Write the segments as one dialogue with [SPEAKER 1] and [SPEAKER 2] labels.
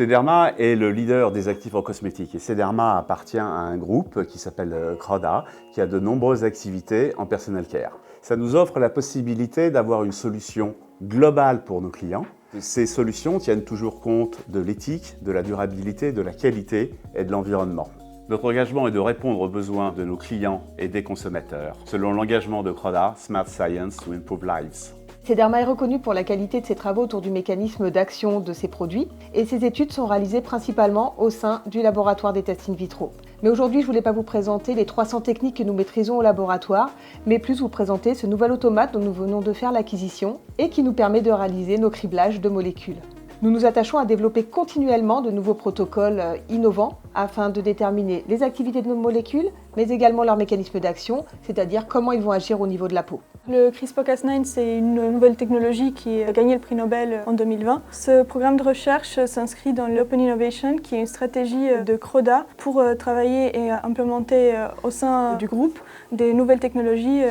[SPEAKER 1] Sederma est le leader des actifs en cosmétique et Sederma appartient à un groupe qui s'appelle Croda, qui a de nombreuses activités en personal care. Ça nous offre la possibilité d'avoir une solution globale pour nos clients. Ces solutions tiennent toujours compte de l'éthique, de la durabilité, de la qualité et de l'environnement. Notre engagement est de répondre aux besoins de nos clients et des consommateurs, selon l'engagement de Croda, Smart Science to Improve Lives.
[SPEAKER 2] Sederma est reconnu pour la qualité de ses travaux autour du mécanisme d'action de ses produits et ses études sont réalisées principalement au sein du laboratoire des tests in vitro. Mais aujourd'hui, je ne voulais pas vous présenter les 300 techniques que nous maîtrisons au laboratoire, mais plus vous présenter ce nouvel automate dont nous venons de faire l'acquisition et qui nous permet de réaliser nos criblages de molécules. Nous nous attachons à développer continuellement de nouveaux protocoles innovants afin de déterminer les activités de nos molécules, mais également leur mécanisme d'action, c'est-à-dire comment ils vont agir au niveau de la peau.
[SPEAKER 3] Le CRISPR-Cas9, c'est une nouvelle technologie qui a gagné le prix Nobel en 2020. Ce programme de recherche s'inscrit dans l'Open Innovation, qui est une stratégie de Croda pour travailler et implémenter au sein du groupe des nouvelles technologies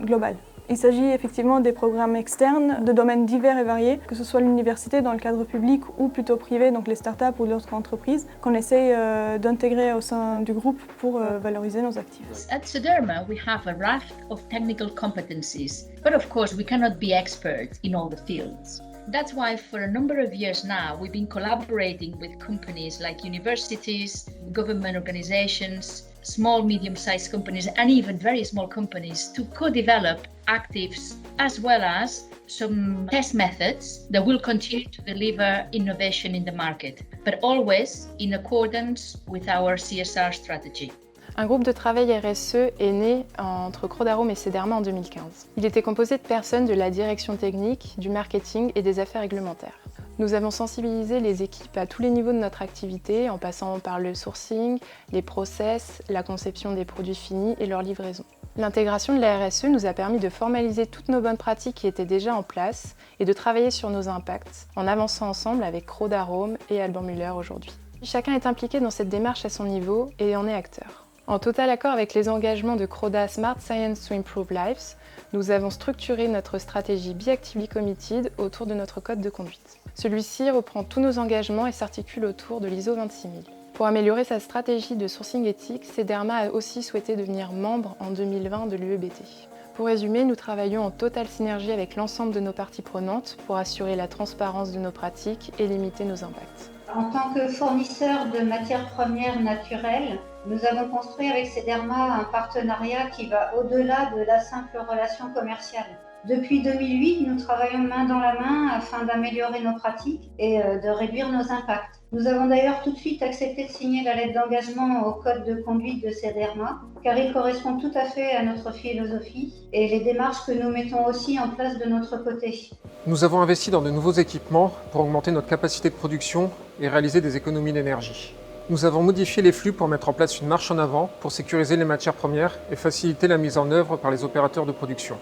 [SPEAKER 3] globales. Il s'agit effectivement des programmes externes de domaines divers et variés, que ce soit l'université dans le cadre public ou plutôt privé, donc les startups ou d'autres entreprises, qu'on essaye d'intégrer au sein du groupe pour valoriser nos actifs.
[SPEAKER 4] At Sederma, we have a raft of technical competencies, but of course we cannot be experts in all the fields. That's why for a number of years now, we've been collaborating with companies like universities, government organizations, small, medium-sized companies, and even very small companies to co-develop actives as well as some test methods that will continue to deliver innovation in the market, but always in accordance with our CSR strategy.
[SPEAKER 5] Un groupe de travail RSE est né entre Crodarome et Sederma en 2015. Il était composé de personnes de la direction technique, du marketing et des affaires réglementaires. Nous avons sensibilisé les équipes à tous les niveaux de notre activité, en passant par le sourcing, les process, la conception des produits finis et leur livraison. L'intégration de la RSE nous a permis de formaliser toutes nos bonnes pratiques qui étaient déjà en place et de travailler sur nos impacts, en avançant ensemble avec Crodarome et Alban Müller aujourd'hui. Chacun est impliqué dans cette démarche à son niveau et en est acteur. En total accord avec les engagements de Croda Smart Science to Improve Lives, nous avons structuré notre stratégie Be Actively Committed autour de notre code de conduite. Celui-ci reprend tous nos engagements et s'articule autour de l'ISO 26000. Pour améliorer sa stratégie de sourcing éthique, Sederma a aussi souhaité devenir membre en 2020 de l'UEBT. Pour résumer, nous travaillons en totale synergie avec l'ensemble de nos parties prenantes pour assurer la transparence de nos pratiques et limiter nos impacts.
[SPEAKER 6] En tant que fournisseur de matières premières naturelles, nous avons construit avec Sederma un partenariat qui va au-delà de la simple relation commerciale. Depuis 2008, nous travaillons main dans la main afin d'améliorer nos pratiques et de réduire nos impacts. Nous avons d'ailleurs tout de suite accepté de signer la lettre d'engagement au code de conduite de Sederma, car il correspond tout à fait à notre philosophie et les démarches que nous mettons aussi en place de notre côté.
[SPEAKER 7] Nous avons investi dans de nouveaux équipements pour augmenter notre capacité de production et réaliser des économies d'énergie. Nous avons modifié les flux pour mettre en place une marche en avant pour sécuriser les matières premières et faciliter la mise en œuvre par les opérateurs de production.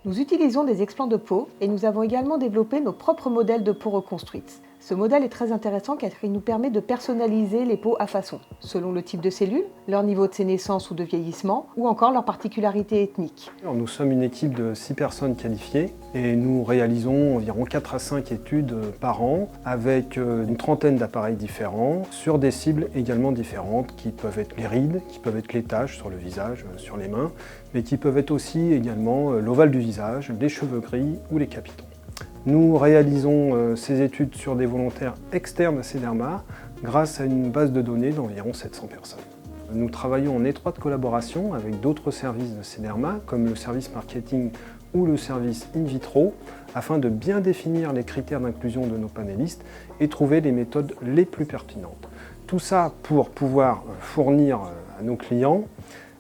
[SPEAKER 2] Nous utilisons des explants de peau et nous avons également développé nos propres modèles de peau reconstruite. Ce modèle est très intéressant car il nous permet de personnaliser les peaux à façon, selon le type de cellules, leur niveau de sénescence ou de vieillissement, ou encore leurs particularités ethniques.
[SPEAKER 8] Nous sommes une équipe de 6 personnes qualifiées et nous réalisons environ 4 à 5 études par an avec une trentaine d'appareils différents sur des cibles également différentes qui peuvent être les rides, qui peuvent être les taches sur le visage, sur les mains, mais qui peuvent être aussi également l'ovale du visage, les cheveux gris ou les capitons. Nous réalisons ces études sur des volontaires externes à Sederma grâce à une base de données d'environ 700 personnes. Nous travaillons en étroite collaboration avec d'autres services de Sederma, comme le service marketing ou le service in vitro, afin de bien définir les critères d'inclusion de nos panélistes et trouver les méthodes les plus pertinentes. Tout ça pour pouvoir fournir à nos clients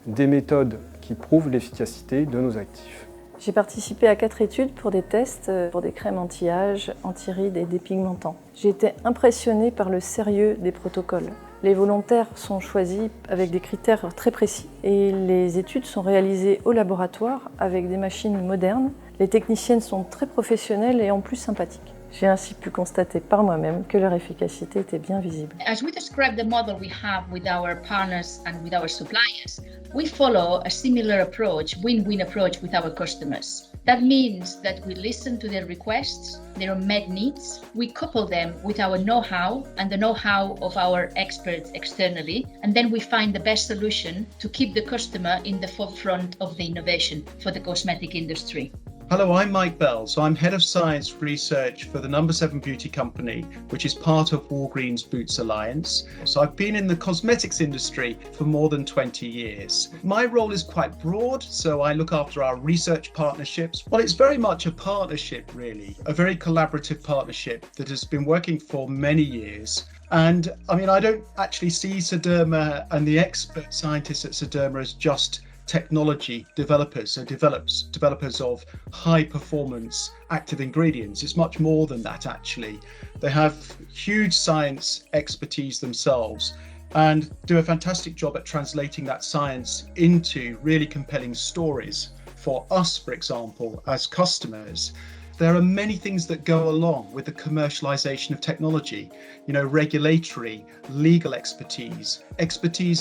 [SPEAKER 8] des méthodes qui prouvent l'efficacité de nos actifs.
[SPEAKER 9] J'ai participé à 4 études pour des tests pour des crèmes anti-âge, anti-rides et dépigmentants. J'ai été impressionnée par le sérieux des protocoles. Les volontaires sont choisis avec des critères très précis et les études sont réalisées au laboratoire avec des machines modernes. Les techniciennes sont très professionnelles et en plus sympathiques. J'ai ainsi pu constater par moi-même que leur efficacité était bien visible.
[SPEAKER 4] As we describe the model we have with our partners and with our suppliers, we follow a similar approach, win-win approach with our customers. That means that we listen to their requests, their unmet needs, we couple them with our know-how and the know-how of our experts externally, and then we find the best solution to keep the customer in the forefront of the innovation for the cosmetic industry.
[SPEAKER 10] Hello, I'm Mike Bell. So I'm Head of Science Research for the No7 Beauty Company, which is part of Walgreens Boots Alliance. So I've been in the cosmetics industry for more than 20 years. My role is quite broad, so I look after our research partnerships. Well, it's very much a partnership, really, a very collaborative partnership that has been working for many years. And I mean, I don't actually see Sederma and the expert scientists at Sederma as just technology developers, so developers of high performance active ingredients. It's much more than that, actually. They have huge science expertise themselves and do a fantastic job at translating that science into really compelling stories for us, for example, as customers. There are many things that go along with the commercialization of technology, regulatory, legal expertise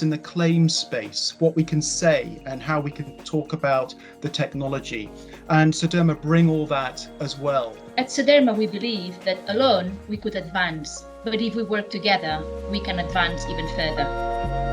[SPEAKER 10] in the claims space, what we can say and how we can talk about the technology. And Sederma bring all that as well.
[SPEAKER 4] At Sederma, we believe that alone we could advance, but if we work together, we can advance even further.